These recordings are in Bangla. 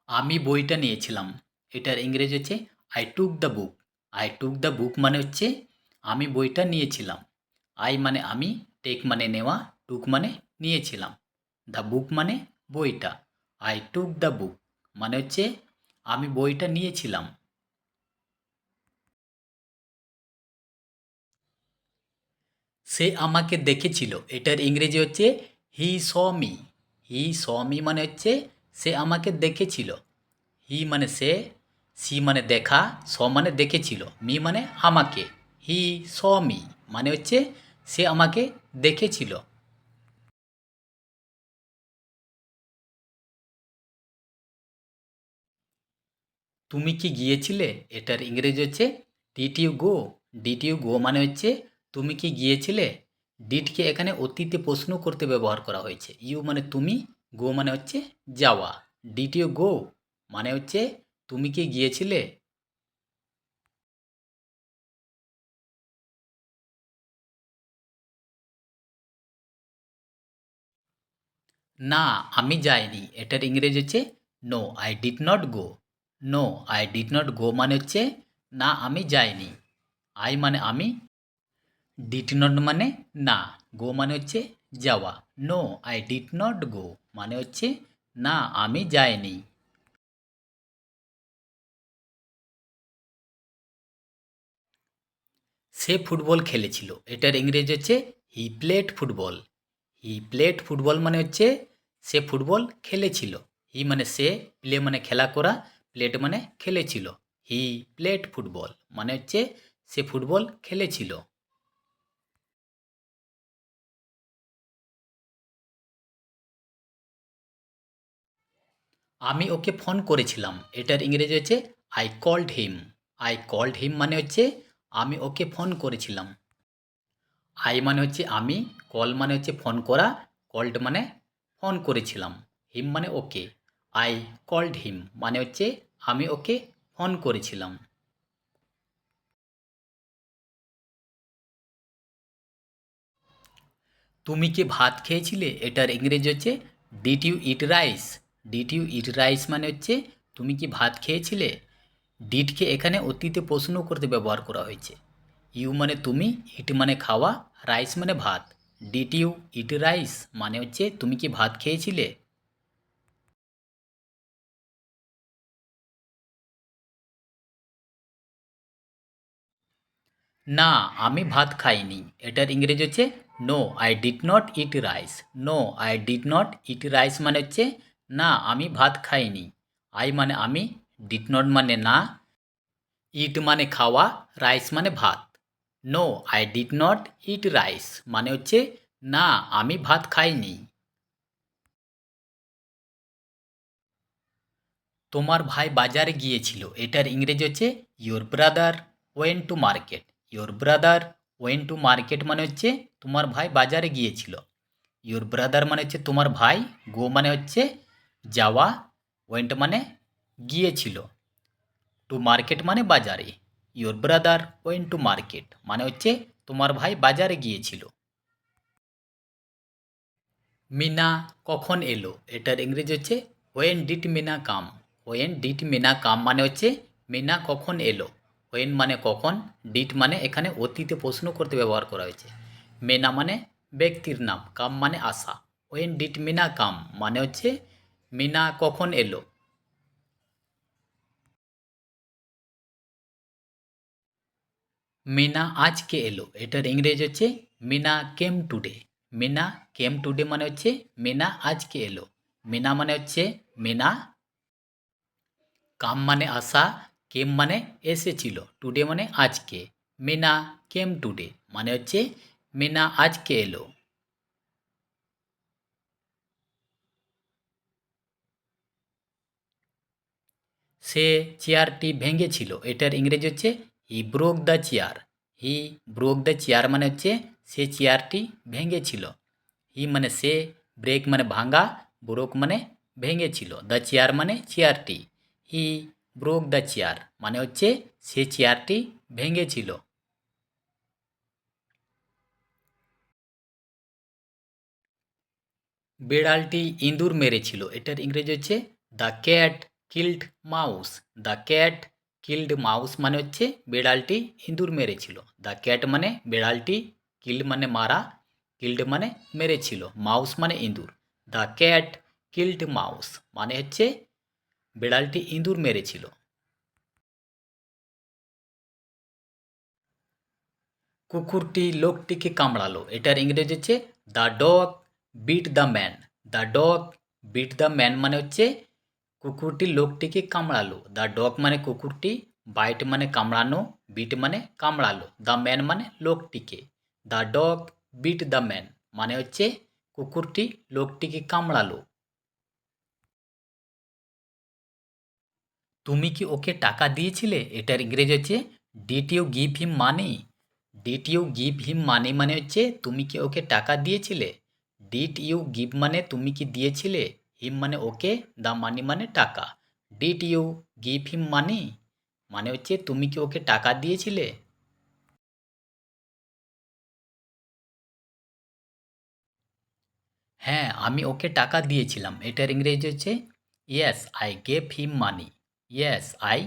আমি বইটা নিয়েছিলাম। এটার ইংরেজি হচ্ছে I took the book. I took the book মানে হচ্ছে আমি বইটা নিয়েছিলাম। আই মানে আমি, টেক মানে নেওয়া, টুক মানে নিয়েছিলাম। দ্য বুক মানে বইটা। আই টুক দ্য বুক মানে হচ্ছে আমি বইটা নিয়েছিলাম। সে আমাকে দেখেছিল। এটার ইংরেজি হচ্ছে হি স মি। হি স মি মানে হচ্ছে সে আমাকে দেখেছিল। হি মানে সে, সি মানে দেখা, স মানে দেখেছিল, মি মানে আমাকে। হি স মি মানে হচ্ছে সে আমাকে দেখেছিল। তুমি কি গিয়েছিলে? এটার ইংরেজি হচ্ছে did you go. Did you go মানে হচ্ছে তুমি কি গিয়েছিলে। ডিডকে এখানে অতীতে প্রশ্ন করতে ব্যবহার করা হয়েছে। ইউ মানে তুমি, গো মানে হচ্ছে যাওয়া। ডিড ইউ গো মানে হচ্ছে তুমি কি গিয়েছিলে। না, আমি যাইনি। এটার ইংরেজি হচ্ছে no I did not go. No I did not go মানে হচ্ছে না আমি যাইনি। আই মানে আমি, ডিড নট মানে না, গো মানে হচ্ছে যাওয়া। No I did not go মানে হচ্ছে না আমি যাইনি। সে ফুটবল খেলেছিল। এটার ইংরেজি হচ্ছে he played football. He played football মানে হচ্ছে সে ফুটবল খেলেছিল। হি মানে সে, প্লে মানে খেলা করা, প্লেড মানে খেলেছিল। হি প্লেড ফুটবল মানে হচ্ছে সে ফুটবল খেলেছিল। আমি ওকে ফোন করেছিলাম। এটার ইংরেজি হচ্ছে I called him. I called him মানে হচ্ছে আমি ওকে ফোন করেছিলাম। আই মানে হচ্ছে আমি, কল মানে হচ্ছে ফোন করা, কল্ড মানে ফোন করেছিলাম, হিম মানে ওকে। আই কল্ড হিম মানে হচ্ছে আমি ওকে ফোন করেছিলাম। তুমি কি ভাত খেয়েছিলে? এটার ইংরেজি হচ্ছে did you eat rice. Did you eat rice মানে হচ্ছে তুমি কি ভাত খেয়েছিলে। ডিডকে এখানে অতীতে প্রশ্ন করতে ব্যবহার করা হয়েছে। ইউ মানে তুমি, ইট মানে খাওয়া, রাইস মানে ভাত। ডিড ইউ ইট রাইস মানে হচ্ছে তুমি কি ভাত খেয়েছিলে। না, আমি ভাত খাইনি। এটার ইংরেজি হচ্ছে no I did not eat rice. No I did not eat rice মানে হচ্ছে না আমি ভাত খাইনি। আই মানে আমি, ডিড নট মানে না, ইট মানে খাওয়া, রাইস মানে ভাত। No I did not eat rice মানে হচ্ছে না আমি ভাত খাইনি। তোমার ভাই বাজারে গিয়েছিল। এটার ইংরেজি হচ্ছে your brother went to market. Your brother went to market মানে হচ্ছে তোমার ভাই বাজারে গিয়েছিল। ইয়োর ব্রাদার মানে হচ্ছে তোমার ভাই, গো মানে হচ্ছে যাওয়া, ওয়েন্ট মানে গিয়েছিল, টু মার্কেট মানে বাজারে। Your brother went to market মানে হচ্ছে তোমার ভাই বাজারে গিয়েছিল। মিনা কখন এলো? এটার ইংরেজি হচ্ছে when did Meena come. When did Meena come মানে হচ্ছে মিনা কখন এলো। হোয়েন মানে কখন, ডিড মানে এখানে অতীতে প্রশ্ন করতে ব্যবহার করা হয়েছে। মেনা মানে ব্যক্তির নাম, কাম মানে আসা। হোয়েন ডিড মিনা কাম মানে হচ্ছে মিনা কখন এলো। মিনা আজকে এলো। এটার ইংরেজি হচ্ছে মিনা কেম টুডে। মিনা কেম টুডে মানে হচ্ছে মিনা আজকে এলো। মিনা মানে হচ্ছে মিনা, কাম মানে আসা, কেম মানে এসেছিল, টুডে মানে আজকে। মিনা কেম টুডে মানে হচ্ছে মিনা আজকে এলো। সে চেয়ারটি ভেঙেছিল। এটার ইংরেজি হচ্ছে হি broke the chair. He broke the chair মানে হচ্ছে সে চেয়ারটি ভেঙেছিল। হি মানে সে, ব্রেক মানে ভাঙা, ব্রোক মানে ভেঙেছিল, দ্য চেয়ার মানে চেয়ারটি। হি ব্রোক দ্য চেয়ার মানে হচ্ছে সে চেয়ারটি ভেঙেছিল। বিড়ালটি ইঁদুর মেরেছিল। এটার ইংরেজি হচ্ছে the cat killed mouse. The cat killed mouse মানে হচ্ছে বিড়ালটি ইঁদুর মেরেছিল। দ্য ক্যাট মানে বিড়ালটি, কিল্ড মানে মারা, কিল্ড মানে মেরেছিল, মাউস মানে ইঁদুর। দ্য ক্যাট কিল্ড মাউস মানে হচ্ছে বিড়ালটি ইঁদুর মেরেছিল। কুকুরটি লোকটিকে কামড়ালো, এটার ইংরেজি হচ্ছে the dog bit the man. The dog bit the man মানে হচ্ছে কুকুরটি লোকটিকে কামড়ালো। দ্য ডগ মানে কুকুরটি, বাইট মানে কামড়ানো, বিট মানে কামড়ালো, দ্য ম্যান মানে লোকটিকে। The dog bit the man মানে হচ্ছে কুকুরটি লোকটিকে কামড়ালো। তুমি কি ওকে টাকা দিয়েছিলে, এটার ইংরেজি হচ্ছে did you give him money. Did you give him money মানে হচ্ছে তুমি কি ওকে টাকা দিয়েছিলে। ডিড ইউ গিভ মানে তুমি কি দিয়েছিলে, হিম মানে ওকে, দ্য মানি মানে টাকা। Did you give him money মানে হচ্ছে তুমি কি ওকে টাকা দিয়েছিলে। হ্যাঁ, আমি ওকে টাকা দিয়েছিলাম, এটার ইংরেজি হচ্ছে yes I gave him money. Yes I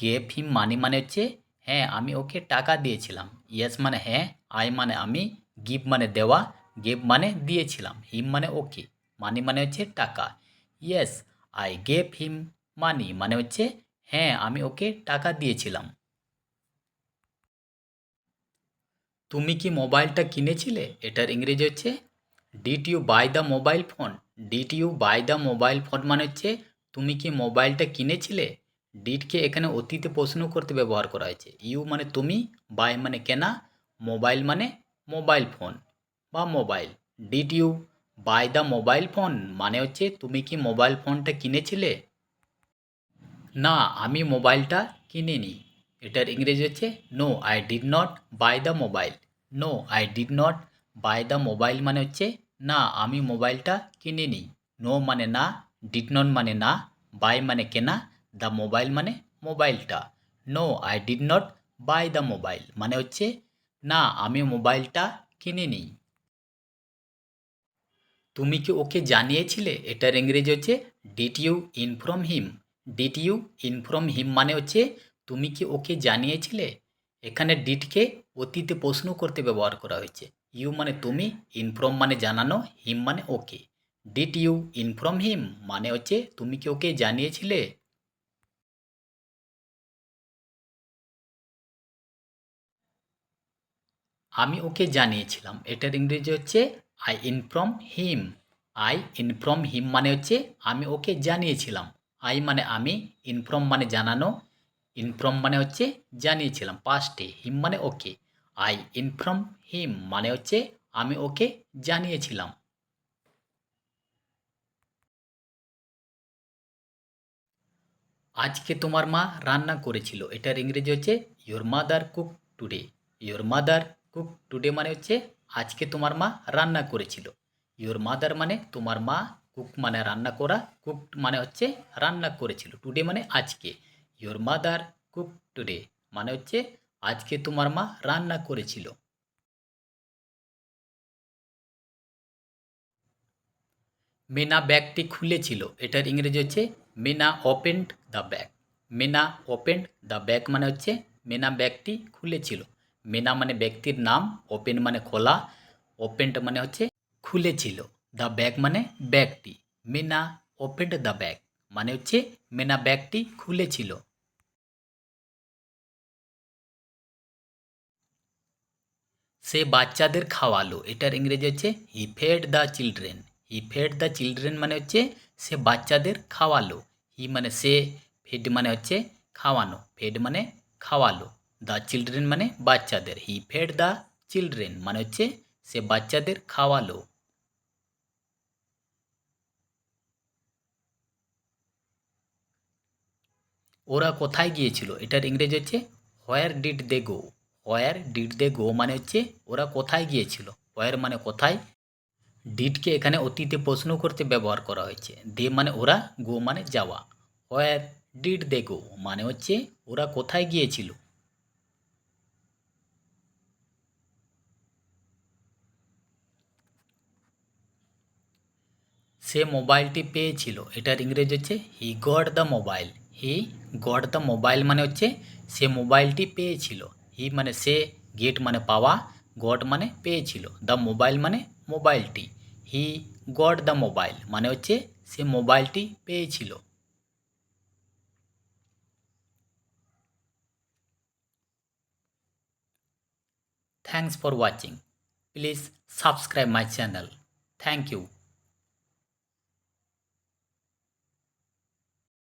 gave him money মানে হচ্ছে হ্যাঁ আমি ওকে টাকা দিয়েছিলাম। ইয়েস মানে হ্যাঁ, আই মানে আমি, গিভ মানে দেওয়া, গেভ মানে দিয়েছিলাম, হিম মানে ওকে, মানি মানে হচ্ছে টাকা। Yes I gave him money মানে হচ্ছে হ্যাঁ আমি ওকে টাকা দিয়েছিলাম। তুমি কি মোবাইলটা কিনেছিলে, এটার ইংরেজি হচ্ছে did you buy the mobile phone. Did you buy the mobile phone মানে হচ্ছে তুমি কি মোবাইলটা কিনেছিলে। ডিডকে এখানে অতীতে প্রশ্ন করতে ব্যবহার করা হয়েছে। ইউ মানে তুমি, বাই মানে কেনা, মোবাইল মানে মোবাইল ফোন বা mobile. Did you buy the mobile phone মানে হচ্ছে তুমি কি মোবাইল ফোনটা কিনেছিলে। না, আমি মোবাইলটা কিনিনি, এটার ইংরেজি হচ্ছে no I did not buy the mobile. No I did not buy the mobile মানে হচ্ছে না আমি মোবাইলটা কিনিনি। নো মানে না, ডিড নট মানে না, বাই মানে কেনা, দ্য মোবাইল মানে মোবাইলটা। No I did not buy the mobile মানে হচ্ছে না আমি মোবাইলটা কিনিনি। তুমি কি ওকে জানিয়েছিলে, এটার ইংরেজি হচ্ছে did you inform him. Did you inform him মানে হচ্ছে তুমি কি ওকে জানিয়েছিলে। এখানে ডিডকে অতীতে প্রশ্ন করতে ব্যবহার করা হয়েছে। ইউ মানে তুমি, ইনফর্ম মানে জানানো, হিম মানে ওকে। ডিড ইউ ইনফর্ম হিম মানে হচ্ছে তুমি কি ওকে জানিয়েছিলে। আমি ওকে জানিয়েছিলাম, এটার ইংরেজি হচ্ছে I inform him. I inform him মানে হচ্ছে আমি ওকে জানিয়েছিলাম। আই মানে আমি, ইনফর্ম মানে জানানো, ইনফর্ম মানে হচ্ছে জানিয়েছিলাম পাস্টে, হিম মানে ওকে। আই ইনফর্ম হিম মানে হচ্ছে আমি ওকে জানিয়েছিলাম। আজকে তোমার মা রান্না করেছিল, এটার ইংরেজি হচ্ছে your mother cook today. Your mother cook today মানে হচ্ছে আজকে তোমার মা রান্না করেছিল। ইয়োর মাদার মানে তোমার মা, কুক মানে রান্না করা, কুক মানে হচ্ছে রান্না করেছিল, টুডে মানে আজকে। ইয়োর মাদার কুক টুডে মানে হচ্ছে আজকে তোমার মা রান্না করেছিল। মিনা ব্যাগটি খুলেছিল, এটার ইংরেজি হচ্ছে Meena opened the bag. Meena opened the bag মানে হচ্ছে মিনা ব্যাগটি খুলেছিল। মিনা মানে ব্যক্তির নাম, ওপেন মানে খোলা, ওপেন্ড মানে হচ্ছে খুলেছিল, দ্য ব্যাগ মানে ব্যাগটি। মিনা ওপেন্ড দ্য ব্যাগ মানে হচ্ছে মিনা ব্যাগটি খুলেছিল। সে বাচ্চাদের খাওয়ালো, এটার ইংরেজি হচ্ছে he fed the children. He fed the children মানে হচ্ছে সে বাচ্চাদের খাওয়ালো। হি মানে সে, ফেড মানে হচ্ছে খাওয়ানো, ফেড মানে খাওয়ালো, দ্য চিলড্রেন মানে বাচ্চাদের। হি ফেড দ্য চিলড্রেন মানে হচ্ছে সে বাচ্চাদের খাওয়ালো। ওরা কোথায় গিয়েছিল, এটার ইংরেজি হচ্ছে where did they go. Where did they গো মানে হচ্ছে ওরা কোথায় গিয়েছিল। হোয়ার মানে কোথায়, ডিডকে এখানে অতীতে প্রশ্ন করতে ব্যবহার করা হয়েছে। দে মানে ওরা, গো মানে যাওয়া। হোয়ার ডিড দে গো মানে হচ্ছে ওরা কোথায় গিয়েছিল। সে মোবাইলটি পেয়েছিল, এটার ইংরেজি হচ্ছে he got the mobile. He got the mobile মানে হচ্ছে সে মোবাইলটি পেয়েছিল। হি মানে সে, গেট মানে পাওয়া, গট মানে পেয়েছিল, দ্য মোবাইল মানে মোবাইলটি। হি গট দ্য মোবাইল মানে হচ্ছে সে মোবাইলটি পেয়েছিল। Thanks for watching. Please subscribe my channel. Thank you.